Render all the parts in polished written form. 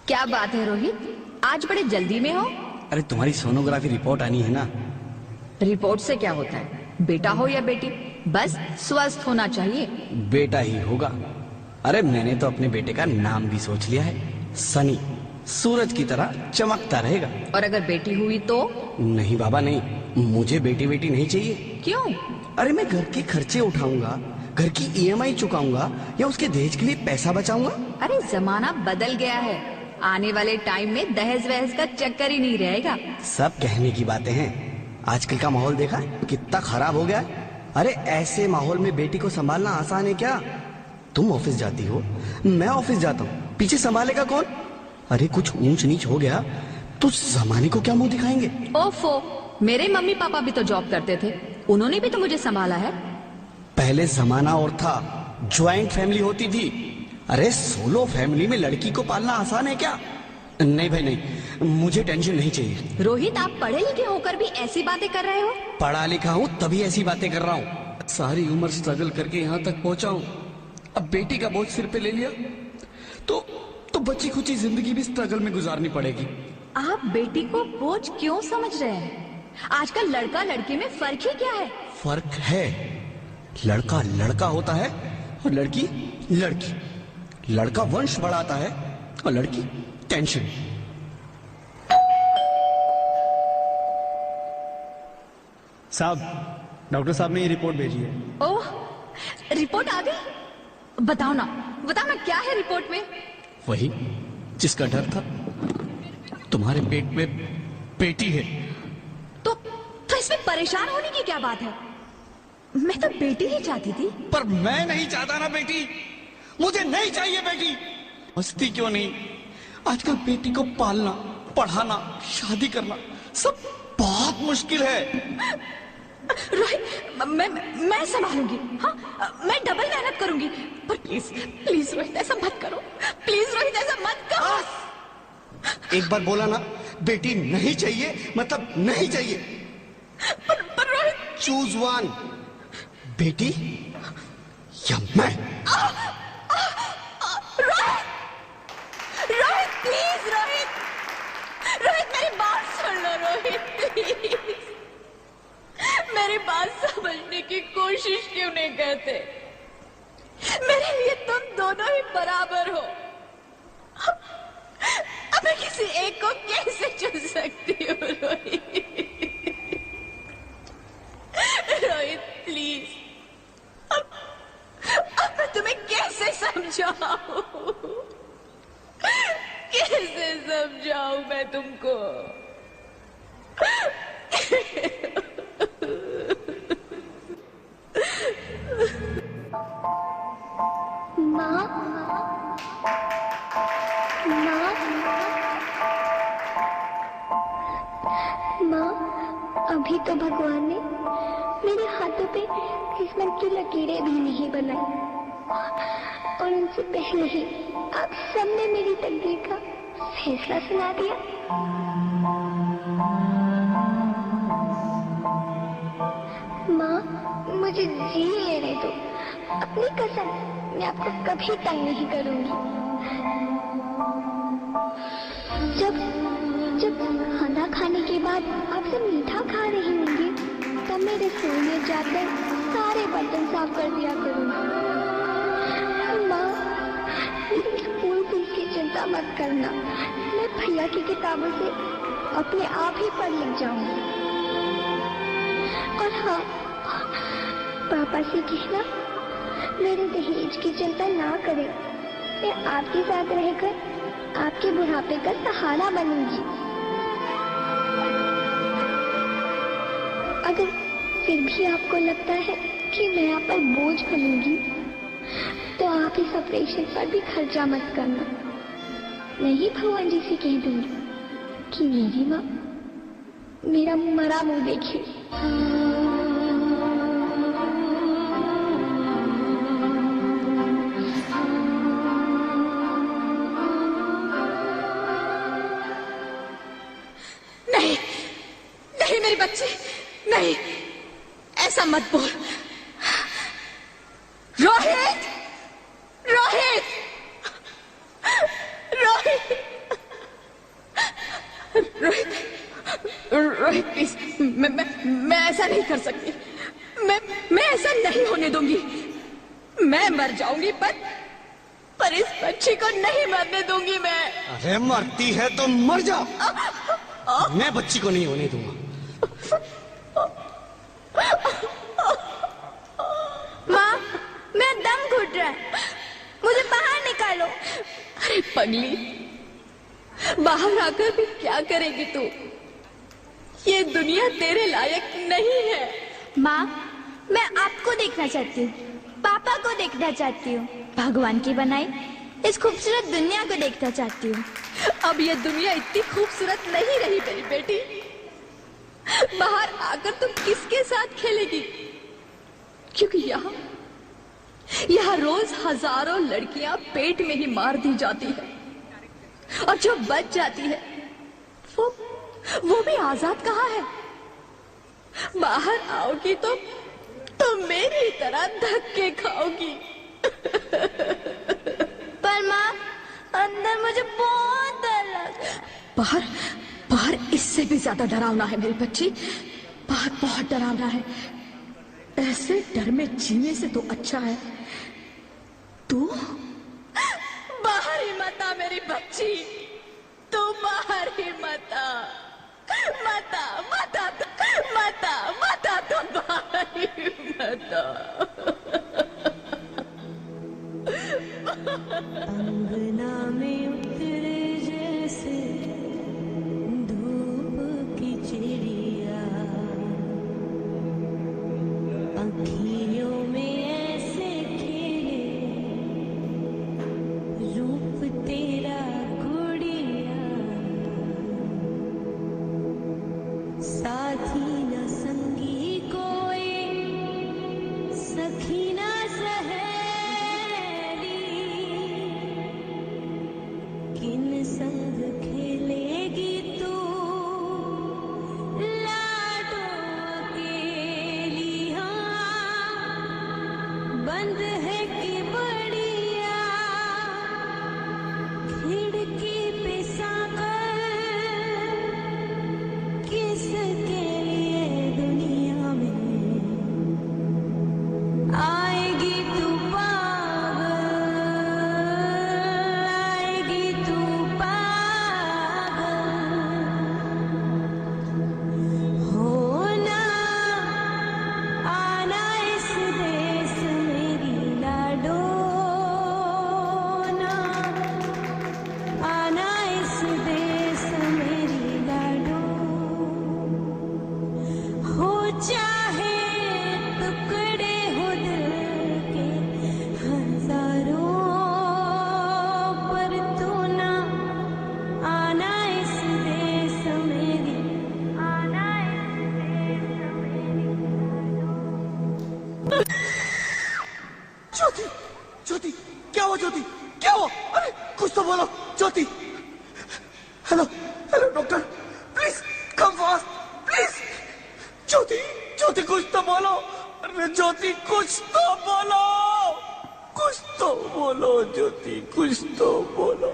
क्या बात है रोहित, आज बड़े जल्दी में हो? अरे तुम्हारी सोनोग्राफी रिपोर्ट आनी है ना। रिपोर्ट से क्या होता है, बेटा हो या बेटी, बस स्वस्थ होना चाहिए। बेटा ही होगा। अरे मैंने तो अपने बेटे का नाम भी सोच लिया है, सनी। सूरज की तरह चमकता रहेगा। और अगर बेटी हुई तो? नहीं बाबा नहीं, मुझे बेटी बेटी नहीं चाहिए। क्यों? अरे मैं घर के खर्चे उठाऊंगा, घर की ईएमआई चुकाऊंगा या उसके दहेज के लिए पैसा बचाऊंगा। अरे जमाना बदल गया है, आने वाले टाइम में दहेज वहेज का चक्कर ही नहीं रहेगा। सब कहने की बातें हैं, आजकल का माहौल देखा कितना खराब हो गया है। अरे ऐसे माहौल में बेटी को संभालना आसान है क्या? तुम ऑफिस जाती हो, मैं ऑफिस जाता हूँ, पीछे संभालेगा कौन? अरे कुछ ऊंच नीच हो गया तो जमाने को क्या मुंह दिखाएंगे? ओफो, मेरे मम्मी पापा भी तो जॉब करते थे, उन्होंने भी तो मुझे संभाला है। पहले जमाना और था, ज्वाइंट फैमिली होती थी। अरे सोलो फैमिली में लड़की को पालना आसान है क्या? नहीं भाई नहीं, मुझे टेंशन नहीं चाहिए। रोहित, आप पढ़े लिखे होकर भी ऐसी बातें कर रहे हो? पढ़ा लिखा हूँ तभी ऐसी बातें कर रहा हूँ। सारी उम्र स्ट्रगल करके यहाँ तक पहुंचा हूँ, अब बेटी का बोझ सिर पे ले लिया तो बची खुची जिंदगी भी स्ट्रगल में गुजारनी पड़ेगी। आप बेटी को बोझ क्यों समझ रहे हैं? आजकल लड़का लड़की में फर्क ही क्या है? फर्क है, लड़का लड़का होता है और लड़की लड़की। लड़का वंश बढ़ाता है और लड़की टेंशन। साहब, डॉक्टर साहब ने ये रिपोर्ट भेजी है। ओह, रिपोर्ट आ गई? बताओ ना क्या है रिपोर्ट में? वही जिसका डर था, तुम्हारे पेट में बेटी है। तो इसमें परेशान होने की क्या बात है? मैं तो बेटी ही चाहती थी। पर मैं नहीं चाहता ना बेटी, मुझे नहीं चाहिए बेटी। मस्ती क्यों नहीं, आजकल बेटी को पालना, पढ़ाना, शादी करना सब बहुत मुश्किल है। रोहित, मैं संभालूंगी। हाँ, मैं डबल मेहनत करूंगी। पर प्लीज रोहित ऐसा मत करो, प्लीज रोहित ऐसा मत करो। एक बार बोला ना, बेटी नहीं चाहिए मतलब नहीं चाहिए। पर रोहित, चूज वन, बेटी या मैं। रोहित प्लीज, रोहित मेरी बात सुन लो रोहित, प्लीज मेरी बात समझने की कोशिश क्यों नहीं करते? मेरे लिए तुम दोनों ही बराबर हो। अब मैं किसी एक को कैसे चुन सकती हूँ रोहित? रोहित प्लीज, अब मैं तुम्हें कैसे समझाऊं? कैसे समझाऊं मैं तुमको? माँ, अभी तो भगवान ने मेरे हाथों पे किस्मत की लकीरें भी नहीं बनाई, और उनसे पहले ही आप सबने मेरी तकदीर का फैसला सुना दिया। माँ, मुझे जी लेने दो, अपनी कसम, मैं आपको कभी तंग नहीं करूंगी। जब खाना खाने के बाद आप सब मीठा खा रही होंगी, तब मेरे रसोई में जाकर सारे बर्तन साफ कर दिया करूंगी। माँ, स्कूल फीस की चिंता मत करना, मैं भैया की किताबों से अपने आप ही पढ़ लिख जाऊंगी। और हाँ, पापा से कहना मेरे दहेज की चिंता ना करें, मैं आपके साथ रहकर आपके बुढ़ापे का सहारा बनूंगी। अगर फिर भी आपको लगता है कि मैं आप पर बोझ बनूंगी, तो आप इस ऑपरेशन पर भी खर्चा मत करना। मैं ही भगवान जी से कह दूंगी कि मेरी माँ मेरा मरा मुंह देखे। नहीं मेरी बच्ची, नहीं, ऐसा मत बोल। रोहित, रोहित, रोहित। मैं ऐसा नहीं कर सकती। मैं ऐसा नहीं होने दूंगी। मैं मर जाऊंगी पर इस बच्ची को नहीं मरने दूंगी मैं। अरे मरती है तो मर जा। मैं बच्ची को नहीं होने दूंगा। माँ, मेरा दम घुट रहा है, मुझे बाहर निकालो। अरे पगली, बाहर आकर भी क्या करेगी तू? ये दुनिया तेरे लायक नहीं है। माँ, मैं आपको देखना चाहती हूँ, पापा को देखना चाहती हूँ, भगवान की बनाई इस खूबसूरत दुनिया को देखना चाहती हूँ। अब ये दुनिया इतनी खूबसूरत नहीं रही मेरी बेटी। बाहर आकर तुम किसके साथ खेलेगी? क्योंकि यहाँ रोज हजारों लड़कियां पेट में ही मार दी जाती है, और जो बच जाती है वो भी आजाद कहाँ है? बाहर आओगी तो मेरी तरह धक्के खाओगी। पर माँ, अंदर मुझे बहुत डर लग रहा है। बाहर इससे भी ज्यादा डरावना है मेरी बच्ची। बाहर बहुत डरावना है। ऐसे डर में जीने से तो अच्छा है तू बाहर ही मत आ मेरी बच्ची। तू बाहर ही मत आ। मत आ तो बाहर ही मत आ। अंगना में उतरे जैसे धूप की चिड़िया, अखियों में ऐसे खेले रूप तेरा गुड़िया, साथी न संगी कोई, सखी न सहेली, किन संग खेलेगी तू लाडो अकेली। हाँ, बंद है कि बढ़िया खिड़की पे साकर, किसके लिए दुनिया में आएगी तू पागल, आएगी तू पागल। होना आना इस देश मेरी लाडो, ना आना इस देश मेरी लाडो। हो चाहे टुकड़े हो दिल के हजारों, पर तू ना आना इस देश मेरी, आना इस देश मेरी लाडो। ज्योति, ज्योति, क्या हुआ ज्योति? क्या हुआ? अरे कुछ तो बोलो Jyoti. Hello hello doctor, please come fast please. Jyoti, Jyoti कुछ तो बोलो। अरे ज्योति कुछ तो बोलो, कुछ तो बोलो ज्योति, कुछ तो बोलो।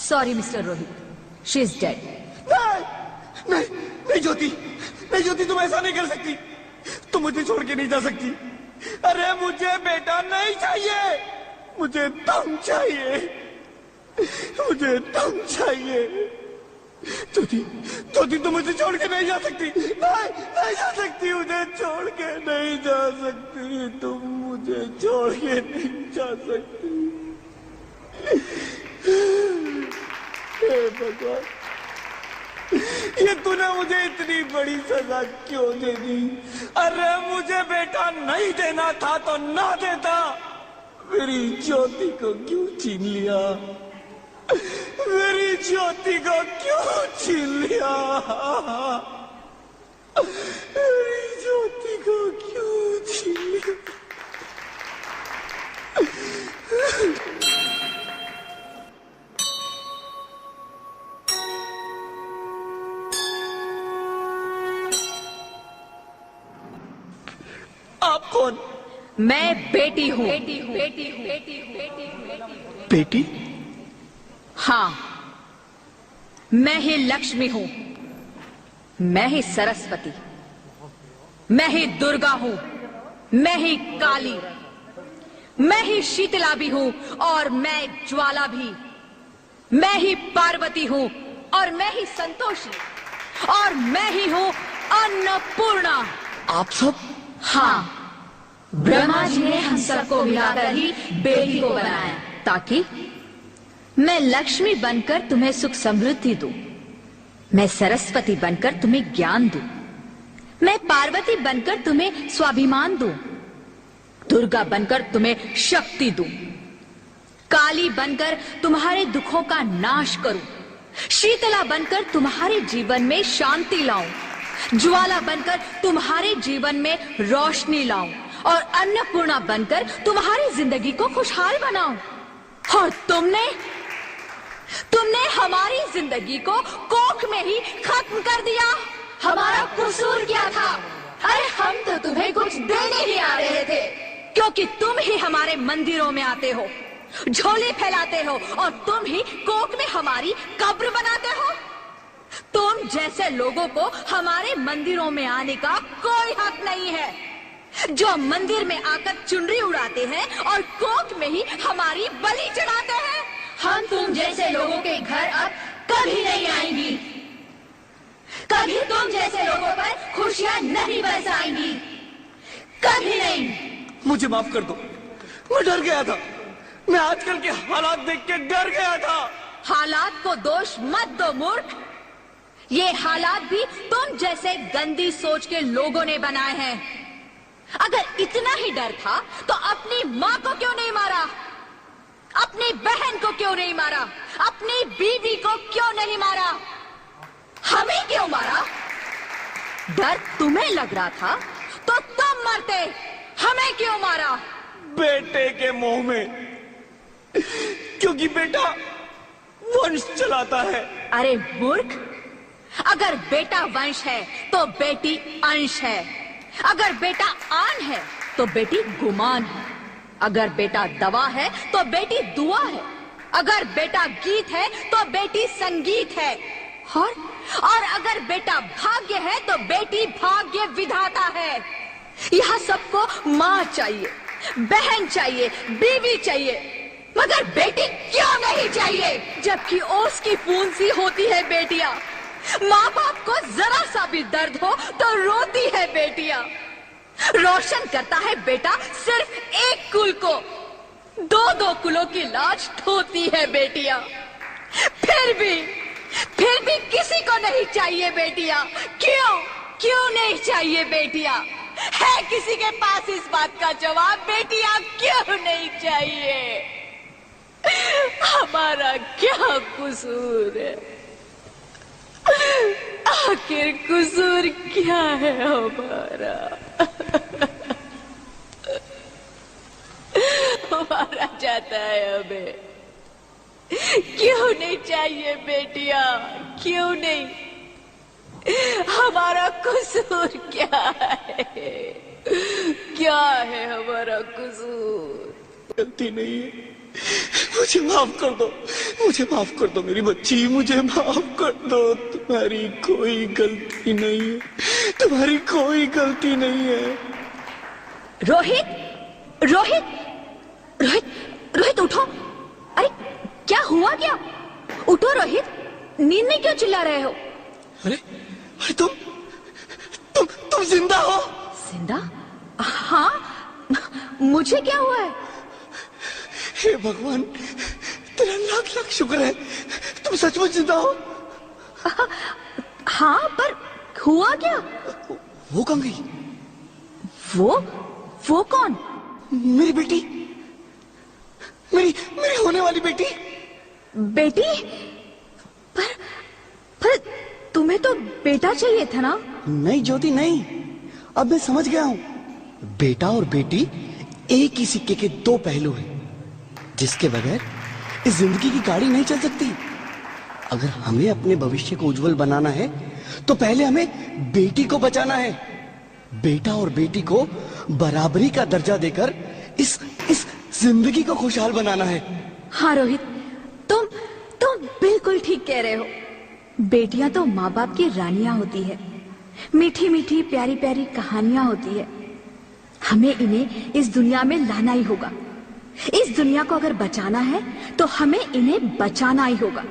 Sorry mister Rohit, she is dead. नहीं नहीं नहीं ज्योति, नहीं ज्योति, तुम ऐसा नहीं कर सकती। तुम मुझे छोड़ के नहीं जा सकती। अरे मुझे बेटा नहीं चाहिए, मुझे तुम चाहिए, मुझे तुम चाहिए। ज्योति, ज्योति तुम मुझे छोड़ के नहीं जा सकती। नहीं नहीं जा सकती, मुझे छोड़ के नहीं जा सकती। तुम मुझे छोड़ के नहीं जा सकती। हे भगवान, ये तूने मुझे इतनी बड़ी सजा क्यों दे दी? अरे मुझे बेटा नहीं देना था तो ना देता। मेरी ज्योति को क्यों छीन लिया? मेरी ज्योति को क्यों छीन लिया? मेरी ज्योति को क्यों छीन लिया? आप कौन? मैं बेटी हूँ। बेटी? हाँ, मैं ही लक्ष्मी हूं, मैं ही सरस्वती, मैं ही दुर्गा हूं, मैं ही काली, मैं ही शीतला भी हूं और मैं ज्वाला भी, मैं ही पार्वती हूं और मैं ही संतोषी, और मैं ही हूं अन्नपूर्णा। आप सब? हाँ, ब्रह्मा जी ने हम सबको मिलाकर ही बेटी को बनाया ताकि मैं लक्ष्मी बनकर तुम्हें सुख समृद्धि दूं, मैं सरस्वती बनकर तुम्हें ज्ञान दूं, मैं पार्वती बनकर तुम्हें स्वाभिमान दूं, दुर्गा बनकर तुम्हें शक्ति दूं, काली बनकर तुम्हारे दुखों का नाश करूं, शीतला बनकर तुम्हारे जीवन में शांति लाऊं, ज्वाला बनकर तुम्हारे जीवन में रोशनी लाऊं और अन्नपूर्णा बनकर तुम्हारी जिंदगी को खुशहाल बनाऊं। और तुमने हमारी जिंदगी को कोख में ही खत्म कर दिया। हमारा कसूर क्या था? अरे हम तो तुम्हें कुछ देने ही आ रहे थे, क्योंकि तुम ही हमारे मंदिरों में आते हो, झोली फैलाते हो और तुम ही कोख में हमारी कब्र बनाते हो। तुम जैसे लोगों को हमारे मंदिरों में आने का कोई हक नहीं है, जो मंदिर में आकर चुनरी उड़ाते हैं और कोख में ही हमारी बलि चढ़ाते हैं। हम तुम जैसे लोगों के घर अब कभी नहीं आएंगी, कभी तुम जैसे लोगों पर खुशियां नहीं बरसाएंगी, कभी नहीं। मुझे माफ कर दो, मैं डर गया था, मैं आजकल के हालात देख के डर गया था। हालात को दोष मत दो मूर्ख, ये हालात भी तुम जैसे गंदी सोच के लोगों ने बनाए हैं। अगर इतना ही डर था तो अपनी माँ को क्यों नहीं मारा, अपनी बहन को क्यों नहीं मारा, अपनी बीवी को क्यों नहीं मारा, हमें क्यों मारा? डर तुम्हें लग रहा था तो तुम मरते, हमें क्यों मारा? बेटे के मोह में, क्योंकि बेटा वंश चलाता है। अरे मूर्ख, अगर बेटा वंश है तो बेटी अंश है, अगर बेटा आन है तो बेटी गुमान है, अगर बेटा दवा है तो बेटी दुआ है, अगर बेटा गीत है तो बेटी संगीत है, और अगर बेटा भाग्य है तो बेटी भाग्य विधाता है। यहाँ सबको माँ चाहिए, बहन चाहिए, बीवी चाहिए, मगर बेटी क्यों नहीं चाहिए? जबकि ओस की बूंद सी होती है बेटियां, माँ बाप को जरा सा भी दर्द हो तो रोती है बेटियां। रोशन करता है बेटा सिर्फ एक कुल को, दो कुलों की लाज ढोती है बेटियां। फिर भी किसी को नहीं चाहिए बेटियां। क्यों नहीं चाहिए बेटियां? है किसी के पास इस बात का जवाब? बेटियां क्यों नहीं चाहिए? हमारा क्या कसूर है? आखिर कसूर क्या है हमारा? मारा जाता है हमें, क्यों नहीं चाहिए बेटियां? क्यों नहीं? हमारा कसूर क्या है? क्या है हमारा कसूर? गलती नहीं है, मुझे माफ कर दो, मुझे माफ कर दो मेरी बच्ची, मुझे माफ कर दो। तुम्हारी कोई गलती नहीं है, तुम्हारी कोई गलती नहीं है। रोहित, रोहित, रोहित, रोहित उठो। अरे क्या हुआ क्या? उठो रोहित, नींद में क्यों चिल्ला रहे हो? अरे अरे तुम जिंदा हो? जिंदा? हाँ, मुझे क्या हुआ है? हे भगवान, तेरा लाख लाख शुक्र है, तुम सचमुच जिंदा हो। हाँ, पर हुआ क्या? वो कहाँ गई? वो कौन? मेरी बेटी, मेरी होने वाली बेटी। बेटी? पर तुम्हें तो बेटा चाहिए था ना? नहीं ज्योति नहीं, अब मैं समझ गया हूँ। बेटा और बेटी एक ही सिक्के के दो पहलू हैं, जिसके बगैर इस जिंदगी की गाड़ी नहीं चल सकती। अगर हमें अपने भविष्य को उज्जवल बनाना है तो पहले हमें बेटी को बचाना है। बेटा और बेटी को बराबरी का दर्जा देकर इस जिंदगी को खुशहाल बनाना है। हाँ रोहित, तुम आप बिल्कुल ठीक कह रहे हो। बेटियां तो माँ बाप की रानियां होती है, मीठी मीठी प्यारी प्यारी कहानियां होती है। हमें इन्हें इस दुनिया में लाना ही होगा। इस दुनिया को अगर बचाना है तो हमें इन्हें बचाना ही होगा।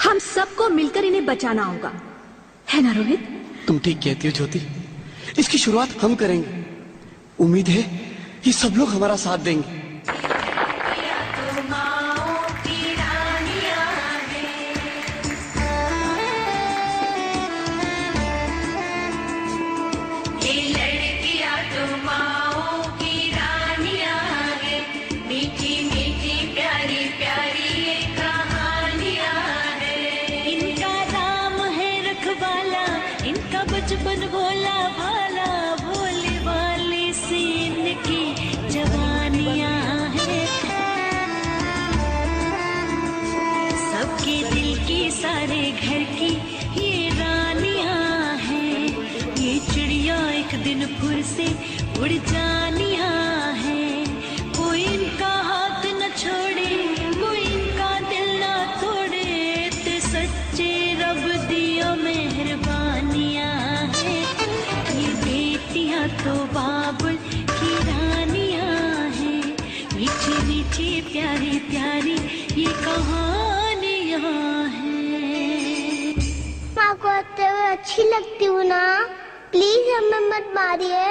हम सबको मिलकर इन्हें बचाना होगा, है ना रोहित? तुम ठीक कहती हो ज्योति, इसकी शुरुआत हम करेंगे। उम्मीद है ये सब लोग हमारा साथ देंगे। बचपन भोला भाला, भोले वाले से इनकी जवानियां हैं। सबके दिल की सारे घर की ये रानियां हैं। ये चिड़िया एक दिन फिर से उड़ जानियां हैं। कोई इनका हाथ न छोड़े, कोई इनका दिल न तोड़े। ते सच्चे रब दिया मेहरबानियां तो बाबुल की रानियां हैं। मीठी मीठी प्यारी प्यारी ये कहानियां हैं। माँ को आते हुए अच्छी लगती हूँ ना, प्लीज हमें मत मारिए,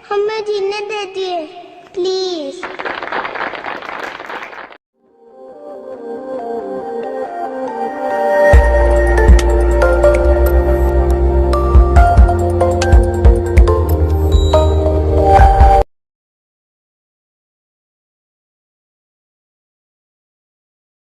हमें जीने दीजिए प्लीज।